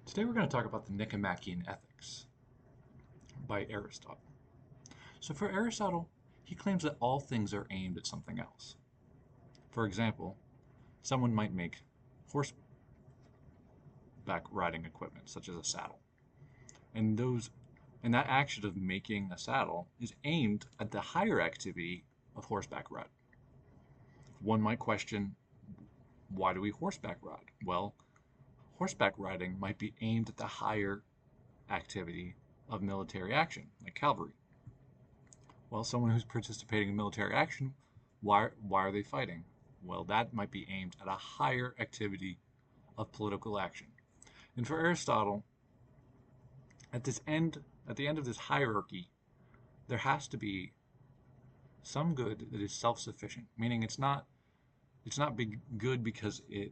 Today we're going to talk about the Nicomachean Ethics by Aristotle. So for Aristotle, he claims that all things are aimed at something else. For example, someone might make horseback riding equipment, such as a saddle. And that action of making a saddle is aimed at the higher activity of horseback riding. One might question, why do we horseback ride? Well, horseback riding might be aimed at the higher activity of military action, like cavalry. Well, someone who's participating in military action, why are they fighting? Well, that might be aimed at a higher activity of political action. And for Aristotle, at the end of this hierarchy, there has to be some good that is self-sufficient, meaning it's not good because it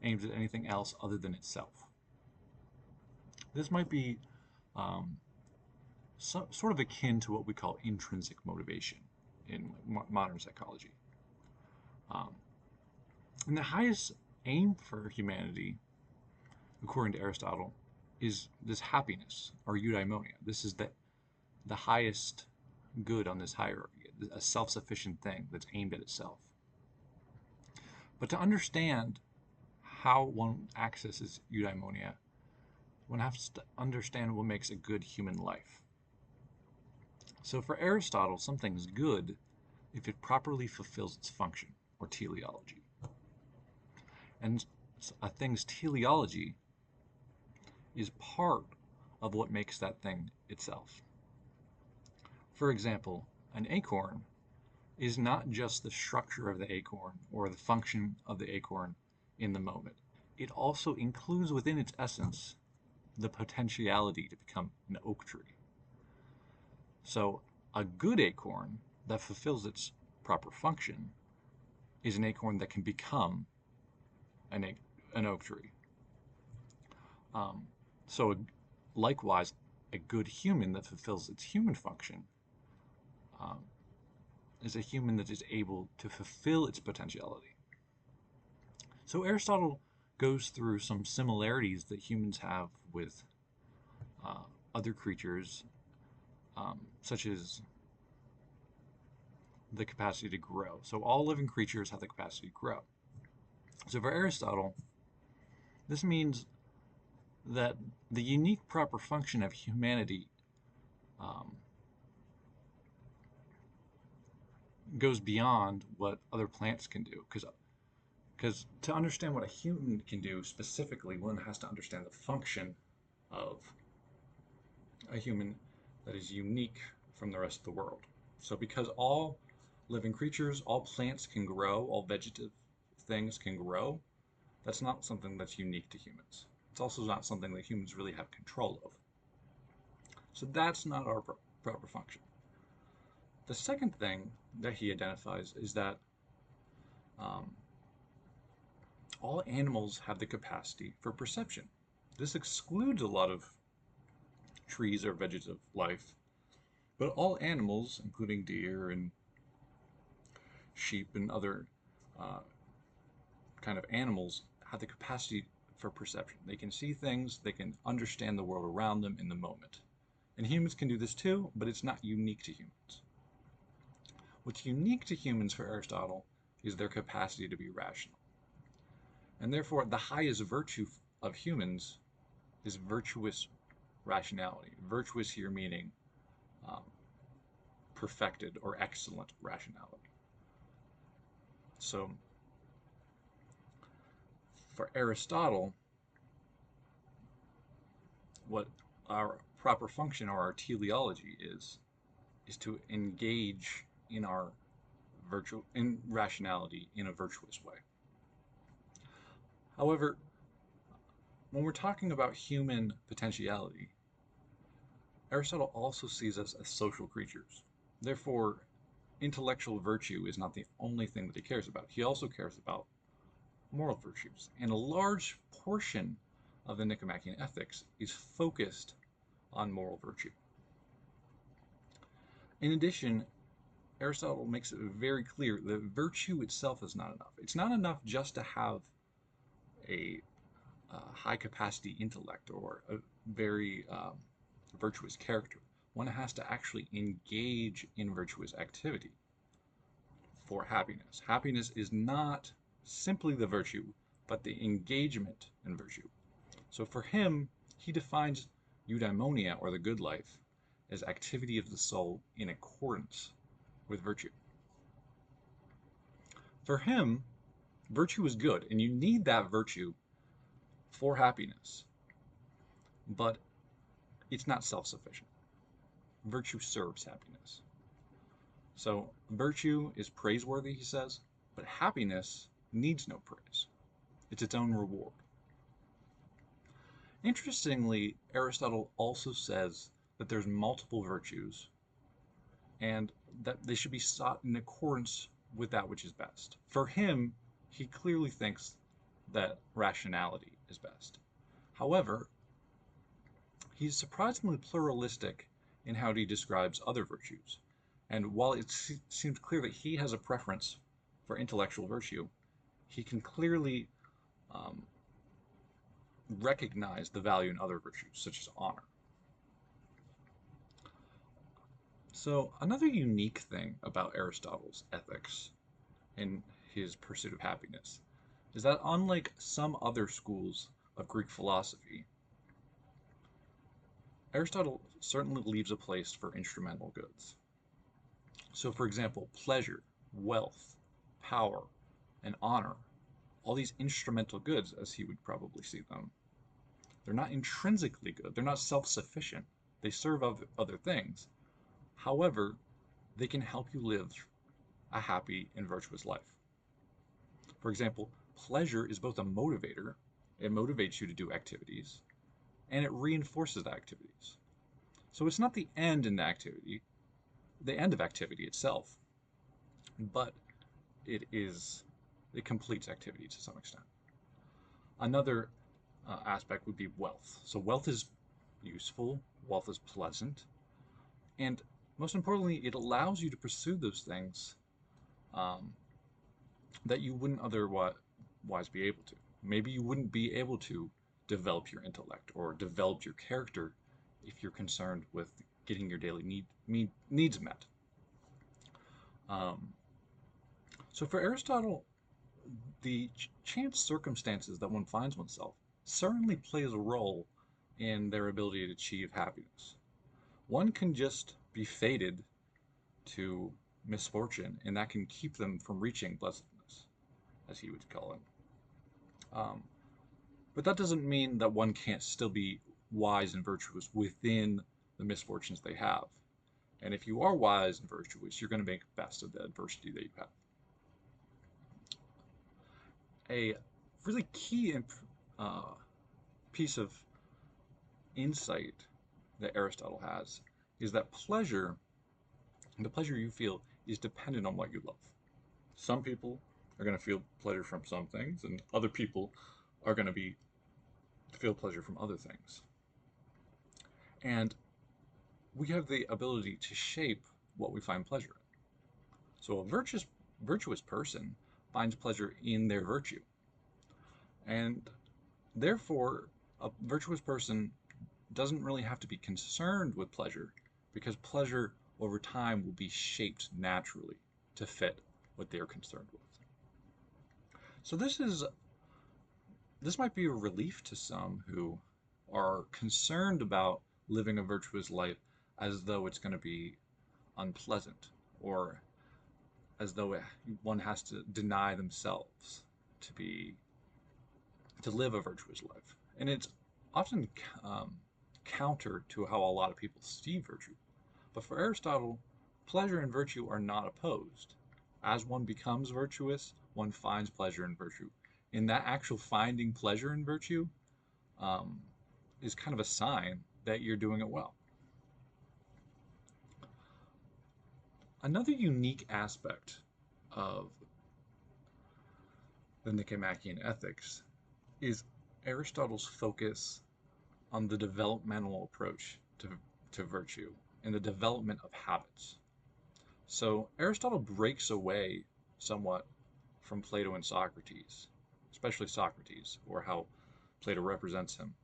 aims at anything else other than itself. This might be sort of akin to what we call intrinsic motivation in modern psychology. And the highest aim for humanity, according to Aristotle, is this happiness, or eudaimonia. This is the highest good on this hierarchy, a self-sufficient thing that's aimed at itself. But to understand how one accesses eudaimonia, one has to understand what makes a good human life. So for Aristotle, something's good if it properly fulfills its function, or teleology. And a thing's teleology is part of what makes that thing itself. For example, an acorn is not just the structure of the acorn or the function of the acorn in the moment. It also includes within its essence the potentiality to become an oak tree. So a good acorn that fulfills its proper function is an acorn that can become an oak tree. So likewise, a good human that fulfills its human function is a human that is able to fulfill its potentiality. So Aristotle goes through some similarities that humans have with other creatures, such as the capacity to grow. So all living creatures have the capacity to grow. So for Aristotle, this means that the unique proper function of humanity goes beyond what other plants can do. Because to understand what a human can do specifically, one has to understand the function of a human that is unique from the rest of the world. So because all living creatures, all plants can grow, all vegetative things can grow, that's not something that's unique to humans. It's also not something that humans really have control of. So that's not our proper function. The second thing that he identifies is that all animals have the capacity for perception. This excludes a lot of trees or vegetative life, but all animals, including deer and sheep and other kind of animals, have the capacity for perception. They can see things, they can understand the world around them in the moment. And humans can do this too, but it's not unique to humans. What's unique to humans for Aristotle is their capacity to be rational. And therefore, the highest virtue of humans is virtuous rationality. Virtuous here meaning perfected or excellent rationality. So, for Aristotle, what our proper function or our teleology is to engage in our in rationality in a virtuous way. However, when we're talking about human potentiality, Aristotle also sees us as social creatures. Therefore, intellectual virtue is not the only thing that he cares about. He also cares about moral virtues. And a large portion of the Nicomachean Ethics is focused on moral virtue. In addition, Aristotle makes it very clear that virtue itself is not enough. It's not enough just to have a high capacity intellect or a very virtuous character. One has to actually engage in virtuous activity for happiness. Happiness is not simply the virtue, but the engagement in virtue. So for him, he defines eudaimonia, or the good life, as activity of the soul in accordance with virtue. For him, virtue is good, and you need that virtue for happiness, but it's not self-sufficient. Virtue serves happiness. So virtue is praiseworthy, he says, but happiness needs no praise. It's its own reward. Interestingly, Aristotle also says that there's multiple virtues and that they should be sought in accordance with that which is best. For him, he clearly thinks that rationality is best. However, he's surprisingly pluralistic in how he describes other virtues. And while it seems clear that he has a preference for intellectual virtue, he can clearly recognize the value in other virtues, such as honor. So another unique thing about Aristotle's ethics and his pursuit of happiness is that unlike some other schools of Greek philosophy, Aristotle certainly leaves a place for instrumental goods. So for example, pleasure, wealth, power, and honor, all these instrumental goods, as he would probably see them, they're not intrinsically good. They're not self-sufficient. They serve other things. However, they can help you live a happy and virtuous life. For example, pleasure is both a motivator, it motivates you to do activities, and it reinforces the activities. So it's not the end in the activity, the end of activity itself, but it completes activity to some extent. Another aspect would be wealth. So wealth is useful, wealth is pleasant, and most importantly, it allows you to pursue those things that you wouldn't otherwise be able to. Maybe you wouldn't be able to develop your intellect or develop your character if you're concerned with getting your daily needs met. So for Aristotle, the chance circumstances that one finds oneself certainly plays a role in their ability to achieve happiness. One can just be fated to misfortune, and that can keep them from reaching blessedness, as he would call it. But that doesn't mean that one can't still be wise and virtuous within the misfortunes they have. And if you are wise and virtuous, you're going to make the best of the adversity that you have. A really key piece of insight that Aristotle has is that pleasure, the pleasure you feel, is dependent on what you love. Some people are going to feel pleasure from some things, and other people are going to feel pleasure from other things. And we have the ability to shape what we find pleasure in. So a virtuous person finds pleasure in their virtue. And therefore, a virtuous person doesn't really have to be concerned with pleasure, because pleasure over time will be shaped naturally to fit what they're concerned with. So this might be a relief to some who are concerned about living a virtuous life as though it's going to be unpleasant, or as though one has to deny themselves to live a virtuous life. And it's often counter to how a lot of people see virtue. But for Aristotle, pleasure and virtue are not opposed. As one becomes virtuous, one finds pleasure in virtue. And that actual finding pleasure in virtue is kind of a sign that you're doing it well. Another unique aspect of the Nicomachean ethics is Aristotle's focus on the developmental approach to virtue and the development of habits. So Aristotle breaks away somewhat from Plato and Socrates, especially Socrates, or how Plato represents him,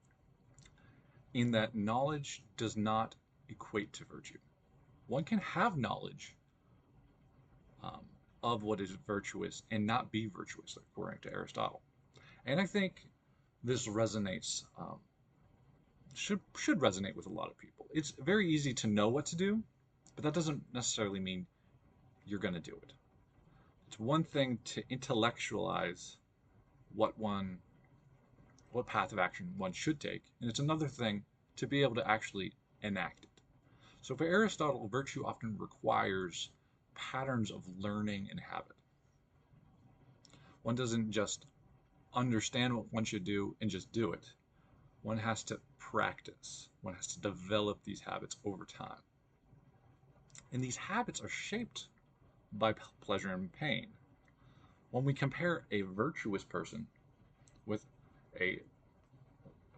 in that knowledge does not equate to virtue. One can have knowledge um, of what is virtuous and not be virtuous, according to Aristotle. And I think this resonates, should resonate with a lot of people. It's very easy to know what to do, but that doesn't necessarily mean you're going to do it. It's one thing to intellectualize what path of action one should take, and it's another thing to be able to actually enact it. So for Aristotle, virtue often requires patterns of learning and habit. One doesn't just understand what one should do and just do it. One has to practice. One has to develop these habits over time. And these habits are shaped by pleasure and pain. When we compare a virtuous person with a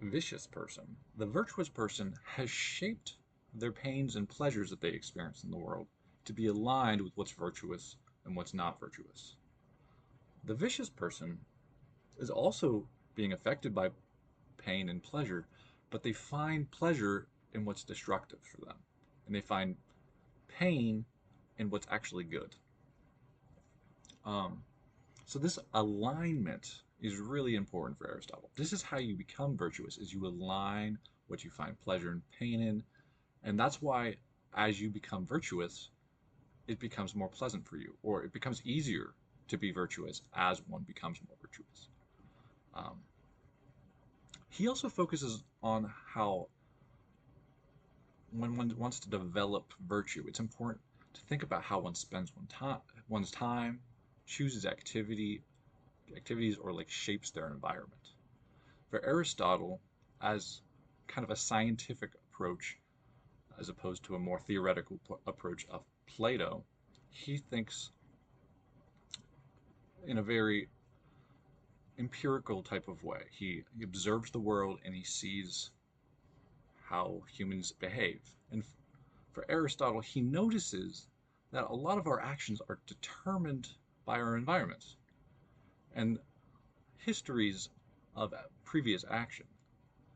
vicious person, the virtuous person has shaped their pains and pleasures that they experience in the world to be aligned with what's virtuous and what's not virtuous. The vicious person is also being affected by pain and pleasure, but they find pleasure in what's destructive for them, and they find pain in what's actually good. So this alignment is really important for Aristotle. This is how you become virtuous, is you align what you find pleasure and pain in, and that's why as you become virtuous, it becomes more pleasant for you, or it becomes easier to be virtuous as one becomes more virtuous. He also focuses on how when one wants to develop virtue, it's important to think about how one spends one's time, chooses activities, or like shapes their environment. For Aristotle, as kind of a scientific approach, as opposed to a more theoretical approach of Plato, he thinks in a very empirical type of way. He observes the world and he sees how humans behave. And for Aristotle, he notices that a lot of our actions are determined by our environments and histories of previous action.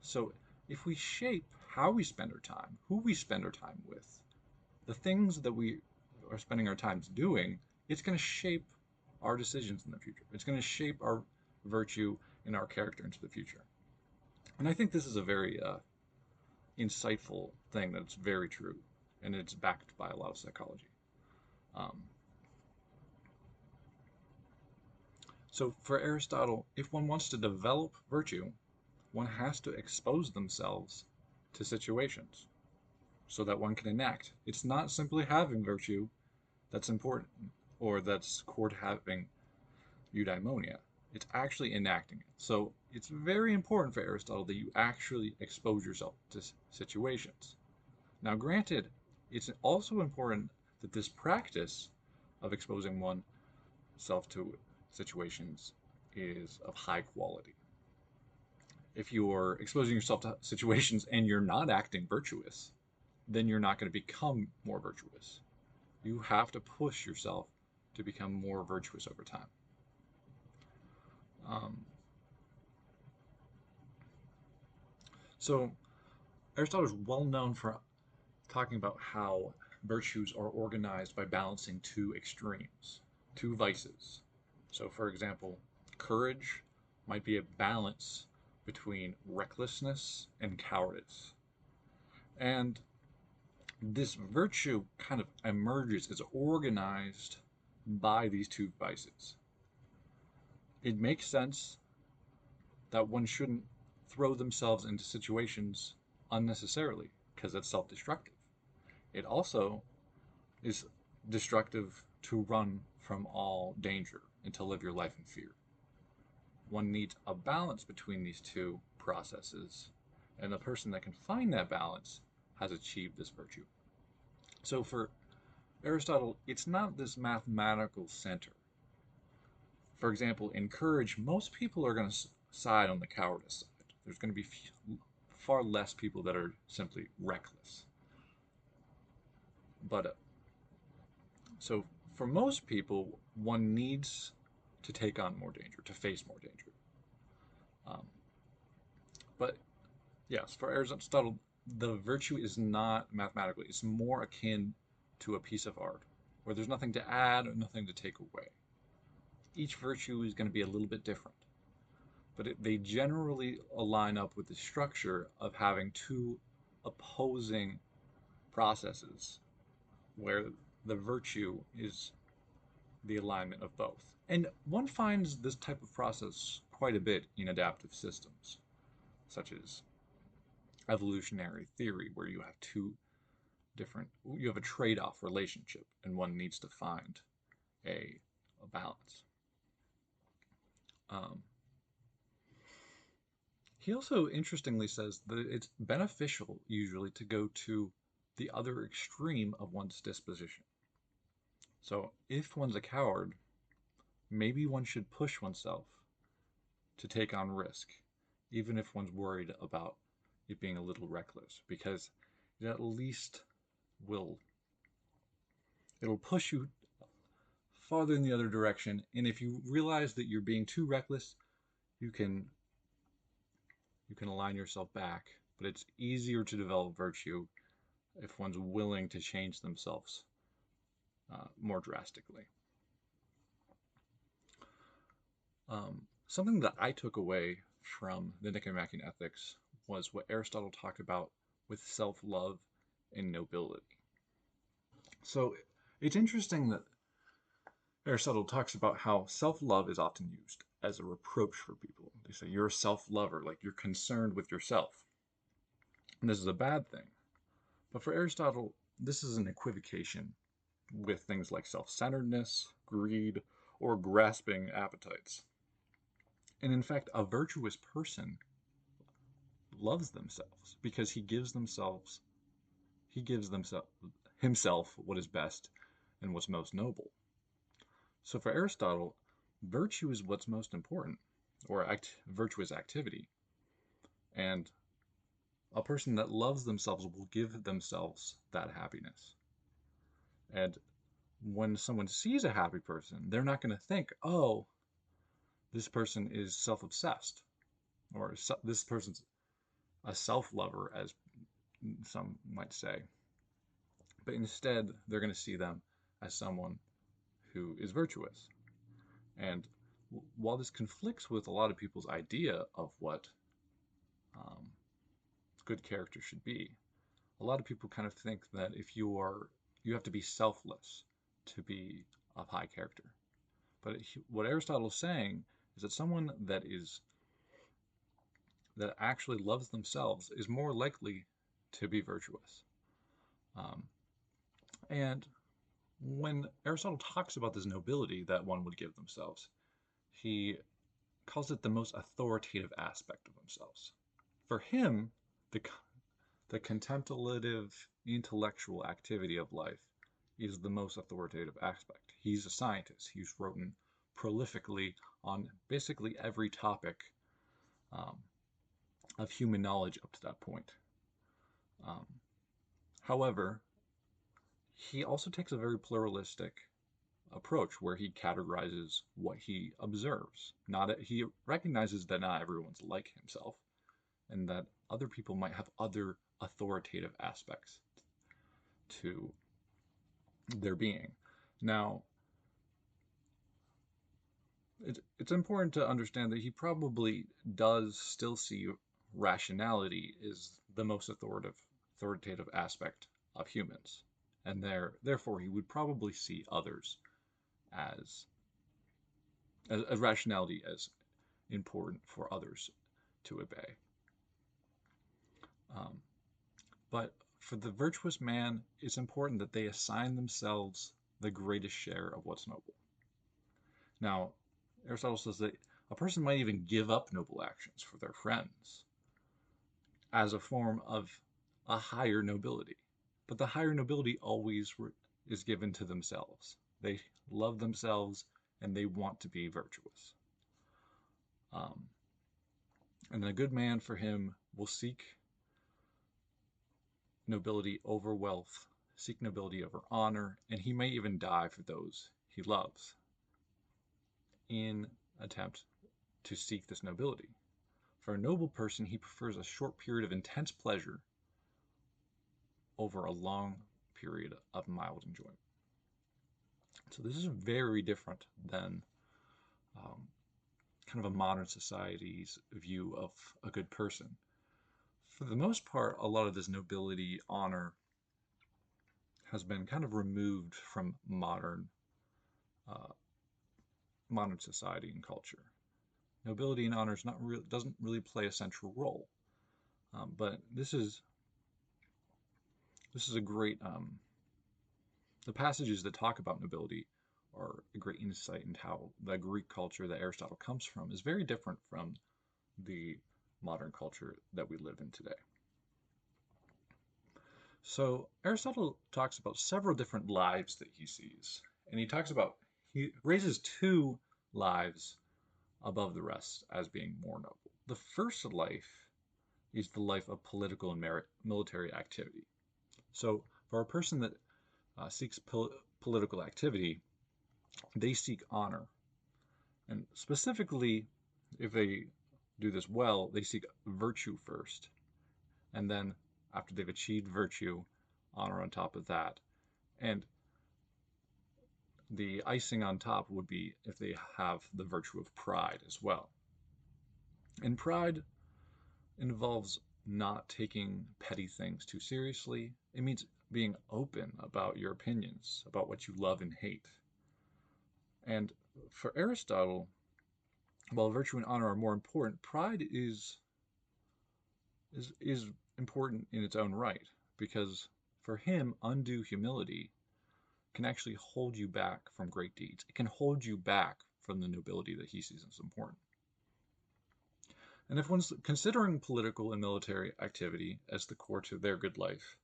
So if we shape how we spend our time, who we spend our time with, the things that we are spending our time doing, it's going to shape our decisions in the future. It's going to shape our virtue and our character into the future. And I think this is a very insightful thing that's very true, and it's backed by a lot of psychology. So for Aristotle, if one wants to develop virtue, one has to expose themselves to situations so that one can enact. It's not simply having virtue that's important, or that's core to having eudaimonia. It's actually enacting it. So it's very important for Aristotle that you actually expose yourself to situations. Now, granted, it's also important that this practice of exposing oneself to situations is of high quality. If you're exposing yourself to situations and you're not acting virtuous, then you're not going to become more virtuous. You have to push yourself to become more virtuous over time. So Aristotle is well known for talking about how virtues are organized by balancing two extremes, two vices. So for example, courage might be a balance between recklessness and cowardice. And this virtue kind of emerges as organized by these two vices. It makes sense that one shouldn't throw themselves into situations unnecessarily, because that's self-destructive. It also is destructive to run from all danger and to live your life in fear. One needs a balance between these two processes, and the person that can find that balance has achieved this virtue. So for Aristotle, it's not this mathematical center. For example, in courage, most people are going to side on the cowardice side. There's going to be far less people that are simply reckless. But so for most people, one needs to take on more danger, to face more danger. But yes, for Aristotle, the virtue is not mathematically, it's more akin to a piece of art where there's nothing to add or nothing to take away. Each virtue is going to be a little bit different, but they generally align up with the structure of having two opposing processes where the virtue is the alignment of both. And one finds this type of process quite a bit in adaptive systems, such as evolutionary theory, where you have you have a trade-off relationship, and one needs to find a balance. Um, he also interestingly says that it's beneficial usually to go to the other extreme of one's disposition. So if one's a coward, maybe one should push oneself to take on risk, even if one's worried about it being a little reckless, because it at least will it'll push you farther in the other direction. And if you realize that you're being too reckless, you can align yourself back. But it's easier to develop virtue if one's willing to change themselves more drastically. Something that I took away from the Nicomachean Ethics was what Aristotle talked about with self-love and nobility. So it's interesting that Aristotle talks about how self-love is often used as a reproach for people. They say you're a self-lover, like you're concerned with yourself. And this is a bad thing. But for Aristotle, this is an equivocation with things like self-centeredness, greed, or grasping appetites. And in fact, a virtuous person loves themselves because he gives himself what is best and what's most noble. So for Aristotle, virtue is what's most important, or virtuous activity. And a person that loves themselves will give themselves that happiness. And when someone sees a happy person, they're not going to think, oh, this person is self-obsessed, or this person's a self-lover, as some might say. But instead, they're going to see them as someone who is virtuous. And while this conflicts with a lot of people's idea of what good character should be, a lot of people kind of think that if you have to be selfless to be of high character. But what Aristotle is saying is that someone that actually loves themselves is more likely to be virtuous. And when Aristotle talks about this nobility that one would give themselves, he calls it the most authoritative aspect of themselves. For him, the contemplative intellectual activity of life is the most authoritative aspect. He's a scientist. He's written prolifically on basically every topic of human knowledge up to that point. However, he also takes a very pluralistic approach where he categorizes what he observes. He recognizes that not everyone's like himself, and that other people might have other authoritative aspects to their being. Now, it's important to understand that he probably does still see rationality is the most authoritative aspect of humans, and therefore he would probably see others as rationality as important for others to obey. But for the virtuous man, it's important that they assign themselves the greatest share of what's noble. Now, Aristotle says that a person might even give up noble actions for their friends as a form of a higher nobility. But the higher nobility always is given to themselves. They love themselves and they want to be virtuous. And a good man, for him, will seek nobility over wealth, seek nobility over honor, and he may even die for those he loves in attempt to seek this nobility. For a noble person, he prefers a short period of intense pleasure over a long period of mild enjoyment. So this is very different than um, kind of a modern society's view of a good person. For the most part, a lot of this nobility, honor, has been kind of removed from uh, modern society and culture. Nobility and honor is not doesn't really play a central role, but this is a great the passages that talk about nobility are a great insight into how the Greek culture that Aristotle comes from is very different from the modern culture that we live in today. So Aristotle talks about several different lives that he sees, and he raises two lives above the rest as being more noble. The first life is the life of political and military activity. So for a person that seeks political activity, they seek honor, and specifically, if they do this well, they seek virtue first, and then after they've achieved virtue, honor on top of that. And the icing on top would be if they have the virtue of pride as well. And pride involves not taking petty things too seriously. It means being open about your opinions, about what you love and hate. And for Aristotle, while virtue and honor are more important, pride is important in its own right, because for him, undue humility can actually hold you back from great deeds. It can hold you back from the nobility that he sees as important. And if one's considering political and military activity as the core to their good life,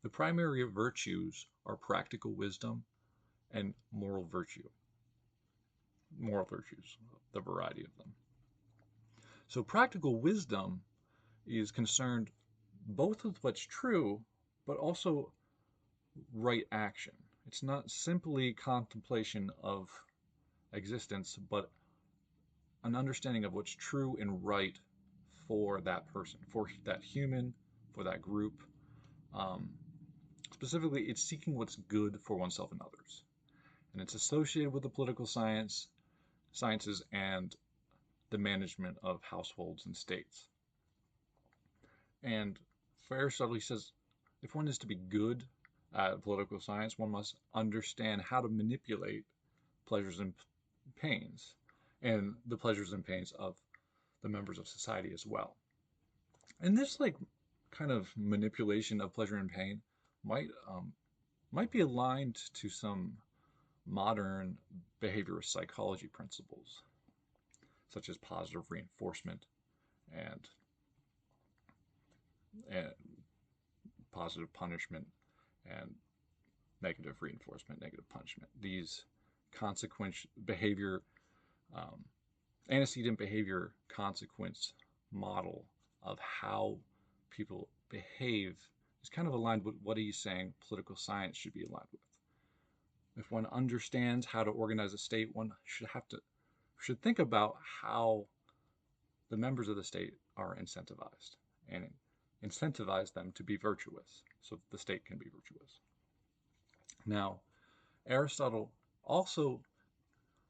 the primary virtues are practical wisdom and moral virtues, the variety of them. So practical wisdom is concerned both with what's true, but also right action. It's not simply contemplation of existence, but an understanding of what's true and right for that person, for that human, for that group. Um, Specifically, it's seeking what's good for oneself and others. And it's associated with the political sciences and the management of households and states. And for Aristotle, he says, if one is to be good at political science, one must understand how to manipulate pleasures and pains, and the pleasures and pains of the members of society as well. And this kind of manipulation of pleasure and pain might be aligned to some modern behaviorist psychology principles, such as positive reinforcement and and positive punishment and negative reinforcement, negative punishment. These consequence behavior, um, antecedent behavior consequence model of how people behave is kind of aligned with what he's saying political science should be aligned with. If one understands how to organize a state, one should think about how the members of the state are incentivized and incentivize them to be virtuous so that the state can be virtuous. Now, Aristotle also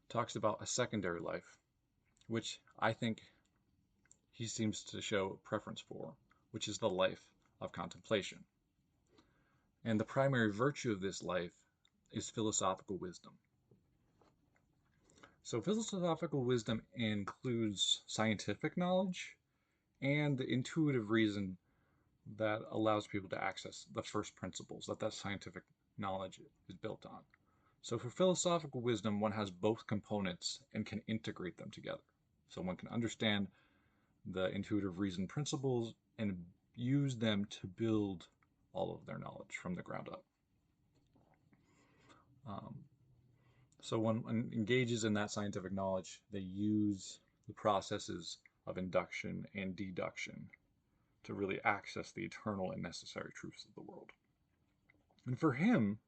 talks about a secondary life, which I think he seems to show preference for, which is the life of contemplation. And the primary virtue of this life is philosophical wisdom. So philosophical wisdom includes scientific knowledge and the intuitive reason that allows people to access the first principles that scientific knowledge is built on. So for philosophical wisdom, one has both components and can integrate them together. So one can understand the intuitive reason principles and use them to build all of their knowledge from the ground up. So when one engages in that scientific knowledge, they use the processes of induction and deduction to really access the eternal and necessary truths of the world. And for him,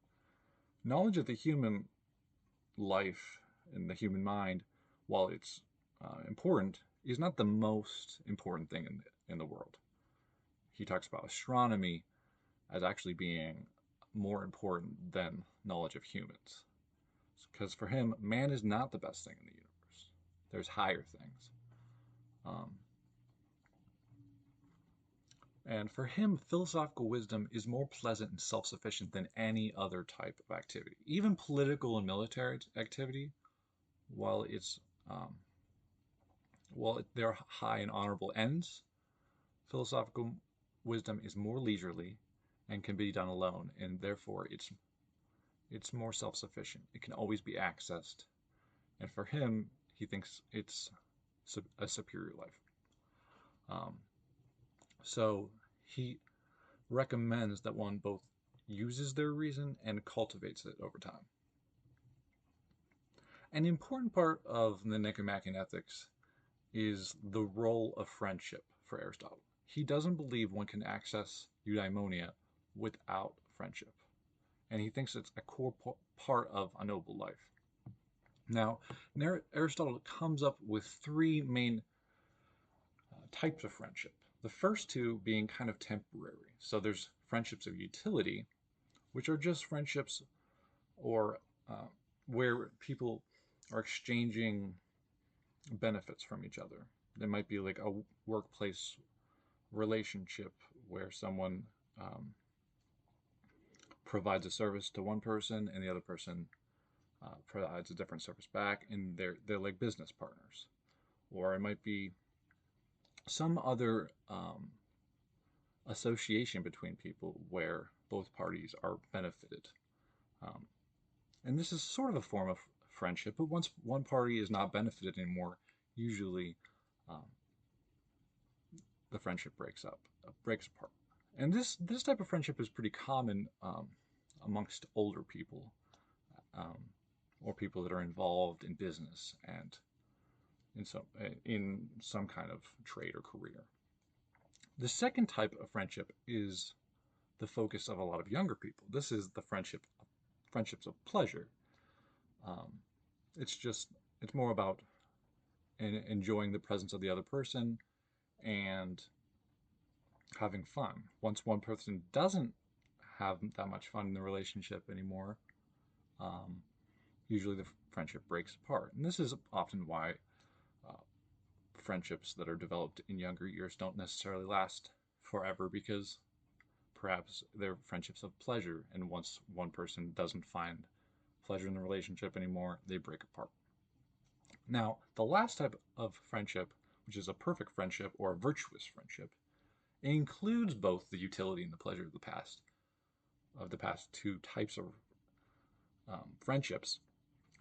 knowledge of the human life and the human mind, while it's important, is not the most important thing in the world. He talks about astronomy as actually being more important than knowledge of humans. Because for him, man is not the best thing in the universe. There's higher things. Um, and for him, philosophical wisdom is more pleasant and self sufficient than any other type of activity. Even political and military activity, while it's um, while they're high and honorable ends, philosophical wisdom is more leisurely and can be done alone, and therefore it's more self-sufficient. It can always be accessed, and for him, he thinks it's a superior life. Um, so he recommends that one both uses their reason and cultivates it over time. An important part of the Nicomachean ethics is the role of friendship for Aristotle. He doesn't believe one can access eudaimonia without friendship, and he thinks it's a core part of a noble life. Now, Aristotle comes up with three main types of friendship. The first two being kind of temporary. So there's friendships of utility, which are just friendships or where people are exchanging benefits from each other. There might be like a workplace relationship where someone provides a service to one person and the other person provides a different service back, and they're like business partners. Or it might be some other association between people where both parties are benefited. Um, and this is sort of a form of friendship, but once one party is not benefited anymore, usually um, the friendship breaks apart. And this type of friendship is pretty common amongst older people um, or people that are involved in business and in some kind of trade or career. The second type of friendship is the focus of a lot of younger people. This is the friendships of pleasure. Um, it's more about enjoying the presence of the other person and having fun. Once one person doesn't have that much fun in the relationship anymore, um, usually the friendship breaks apart. And this is often why uh, friendships that are developed in younger years don't necessarily last forever, because perhaps they're friendships of pleasure, and once one person doesn't find pleasure in the relationship anymore, they break apart. Now, the last type of friendship, which is a perfect friendship or a virtuous friendship, includes both the utility and the pleasure of the past two types of friendships,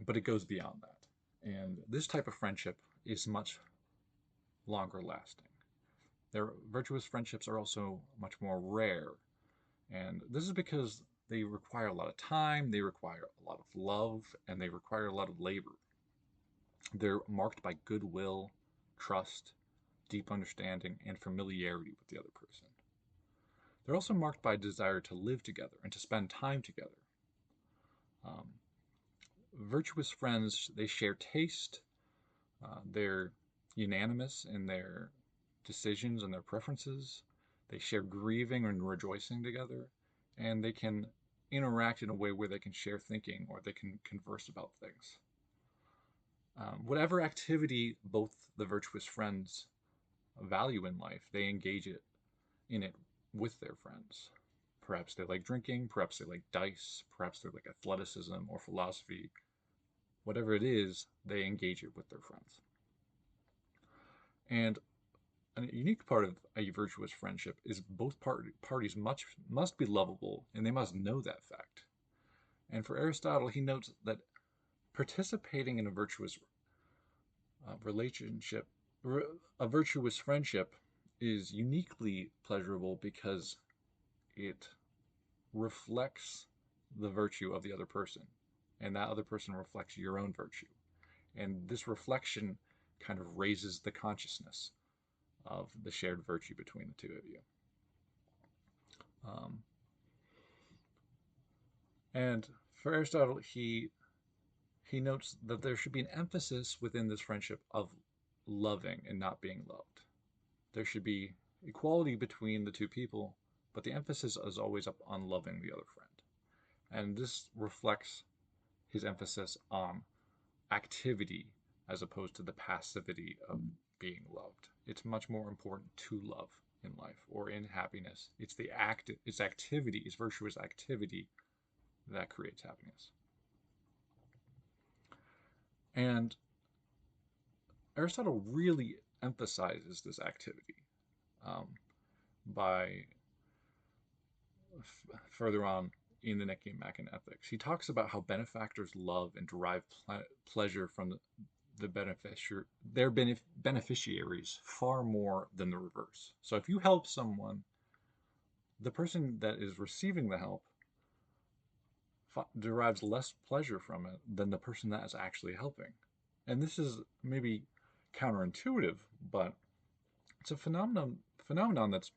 but it goes beyond that. And this type of friendship is much longer lasting. Their virtuous friendships are also much more rare, and this is because they require a lot of time, they require a lot of love, and they require a lot of labor. They're marked by goodwill, trust, deep understanding, and familiarity with the other person. They're also marked by a desire to live together and to spend time together. Um, Virtuous friends, they share taste, they're unanimous in their decisions and their preferences, they share grieving and rejoicing together, and they can interact in a way where they can share thinking or they can converse about things. Whatever activity both the virtuous friends value in life, they engage in it with their friends. Perhaps they like drinking, perhaps they like dice, perhaps they like athleticism or philosophy. Whatever it is, they engage it with their friends. And a unique part of a virtuous friendship is both parties must be lovable, and they must know that fact. And for Aristotle, he notes that participating in a virtuous relationship, a virtuous friendship, is uniquely pleasurable because it reflects the virtue of the other person, and that other person reflects your own virtue. And this reflection kind of raises the consciousness of the shared virtue between the two of you. Um, and for Aristotle, he notes that there should be an emphasis within this friendship of loving and not being loved. There should be equality between the two people, but the emphasis is always up on loving the other friend. And this reflects his emphasis on activity as opposed to the passivity of being loved. It's much more important to love in life or in happiness. It's activity, it's virtuous activity that creates happiness. And Aristotle really emphasizes this activity um, by further on in the Nicomachean Ethics. He talks about how benefactors love and derive pleasure from the beneficiaries far more than the reverse. So if you help someone, the person that is receiving the help derives less pleasure from it than the person that is actually helping. And this is maybe counterintuitive, but it's a phenomenon that's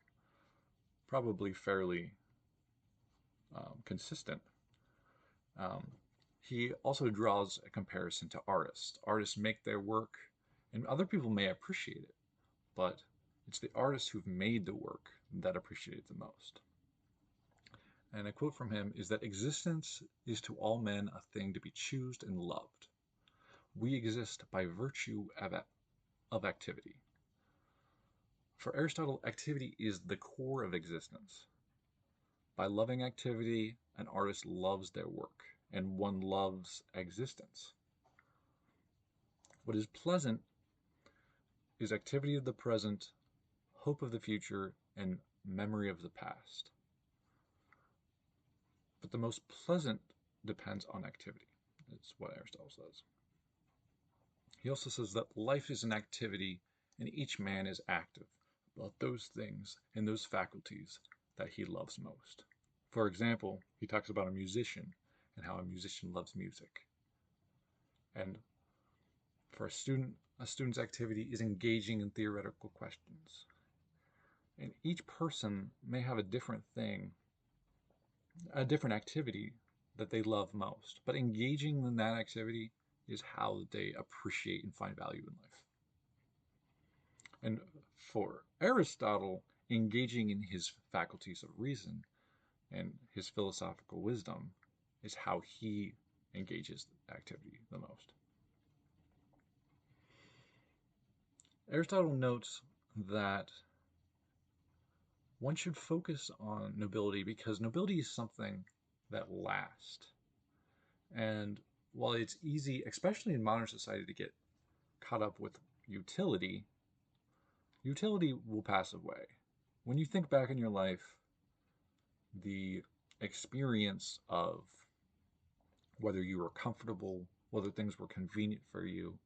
probably fairly consistent. Um, he also draws a comparison to artists. Artists make their work, and other people may appreciate it, but it's the artists who've made the work that appreciate it the most. And a quote from him is that existence is to all men a thing to be choosed and loved. We exist by virtue of activity. For Aristotle, activity is the core of existence. By loving activity, an artist loves their work, and one loves existence. What is pleasant is activity of the present, hope of the future, and memory of the past. But the most pleasant depends on activity. That's what Aristotle says. He also says that life is an activity and each man is active about those things and those faculties that he loves most. For example, he talks about a musician and how a musician loves music. And for a student's activity is engaging in theoretical questions. And each person may have a different thing, a different activity that they love most. But engaging in that activity is how they appreciate and find value in life. And for Aristotle, engaging in his faculties of reason and his philosophical wisdom is how he engages activity the most. Aristotle notes that one should focus on nobility because nobility is something that lasts. And while it's easy, especially in modern society, to get caught up with utility, utility will pass away. When you think back in your life, the experience of whether you were comfortable, whether things were convenient for you,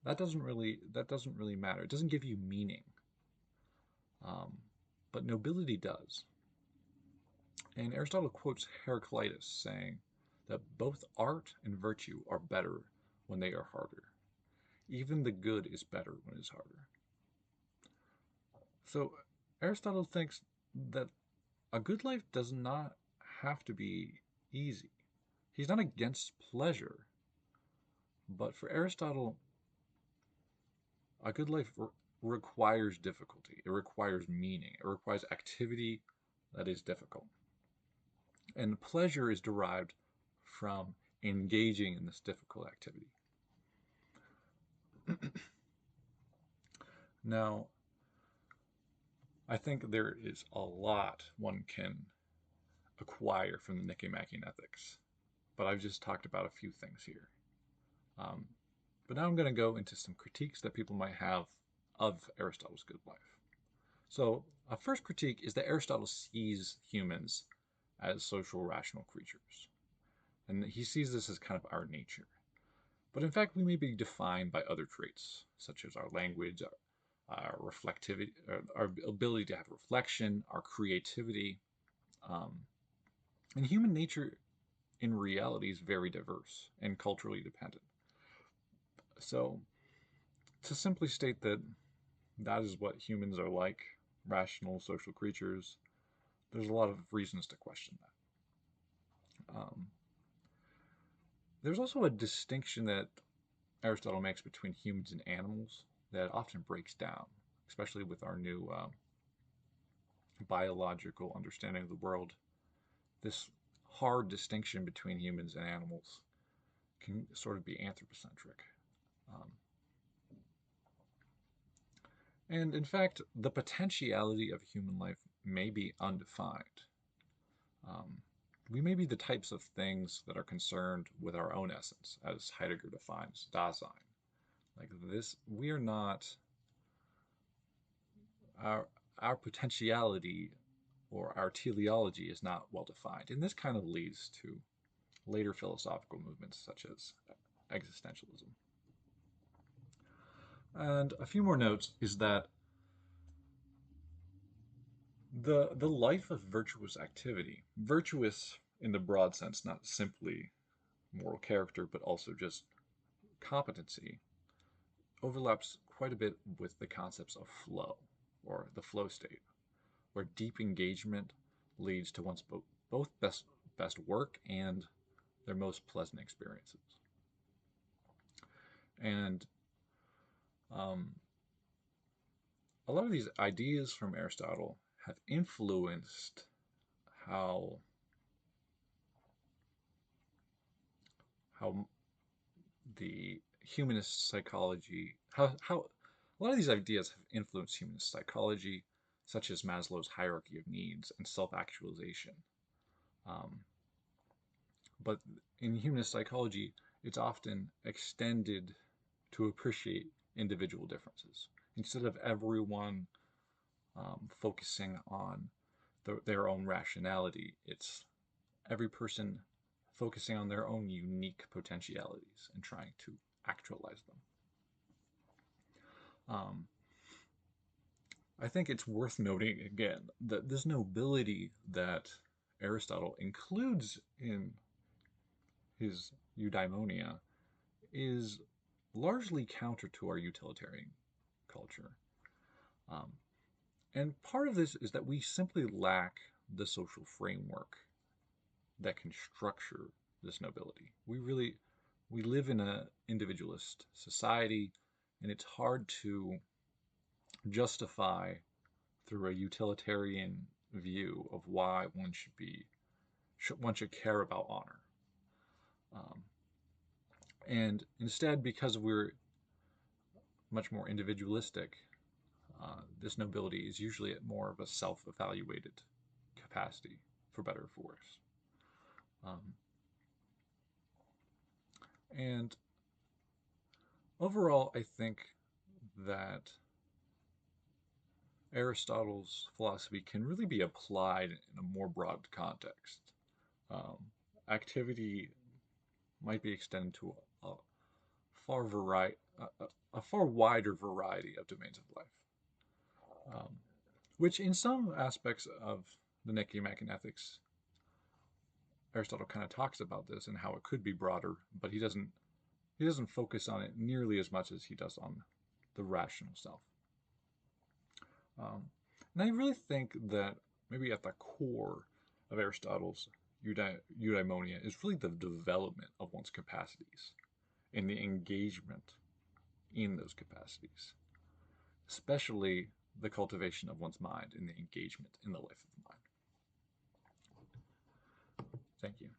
that doesn't really matter. It doesn't give you meaning. But nobility does. And Aristotle quotes Heraclitus saying that both art and virtue are better when they are harder. Even the good is better when it's harder. So Aristotle thinks that a good life does not have to be easy. He's not against pleasure, but for Aristotle, a good life requires difficulty. It requires meaning. It requires activity that is difficult. And pleasure is derived from engaging in this difficult activity. Now, I think there is a lot one can acquire from the Nicomachean Ethics, but I've just talked about a few things here. But now I'm going to go into some critiques that people might have of Aristotle's good life. So a first critique is that Aristotle sees humans as social rational creatures. And he sees this as kind of our nature. But in fact, we may be defined by other traits, such as our language, our reflectivity, our ability to have reflection, our creativity. And human nature in reality is very diverse and culturally dependent. So to simply state that that is what humans are like, rational social creatures, there's a lot of reasons to question that. There's also a distinction that Aristotle makes between humans and animals that often breaks down, especially with our new biological understanding of the world. This hard distinction between humans and animals can sort of be anthropocentric. Um, and in fact, the potentiality of human life may be undefined. Um, we may be the types of things that are concerned with our own essence, as Heidegger defines Dasein. Like this, we are not our our potentiality or our teleology is not well defined, and this kind of leads to later philosophical movements such as existentialism. And a few more notes is that the life of virtuous activity, virtuous in the broad sense, not simply moral character, but also just competency, overlaps quite a bit with the concepts of flow or the flow state, where deep engagement leads to one's both best work and their most pleasant experiences. And um, a lot of these ideas from Aristotle have influenced how how the humanist psychology how a lot of these ideas have influenced humanist psychology, such as Maslow's hierarchy of needs and self-actualization. Um, but in humanist psychology, it's often extended to appreciate individual differences instead of everyone focusing on their own rationality. It's every person focusing on their own unique potentialities and trying to actualize them. Um, I think it's worth noting again that this nobility that Aristotle includes in his eudaimonia is largely counter to our utilitarian culture. Um, and part of this is that we simply lack the social framework that can structure this nobility. We live in an individualist society, and it's hard to justify through a utilitarian view of why one should care about honor. Um, and instead, because we're much more individualistic, this nobility is usually at more of a self-evaluated capacity, for better or for worse. Um, and overall, I think that Aristotle's philosophy can really be applied in a more broad context. Um, Activity might be extended to a far wider variety of domains of life, um, which in some aspects of the Nicomachean ethics, Aristotle kind of talks about this and how it could be broader, but he doesn't focus on it nearly as much as he does on the rational self. And I really think that maybe at the core of Aristotle's eudaimonia is really the development of one's capacities and the engagement in those capacities, especially the cultivation of one's mind and the engagement in the life of the mind. Thank you.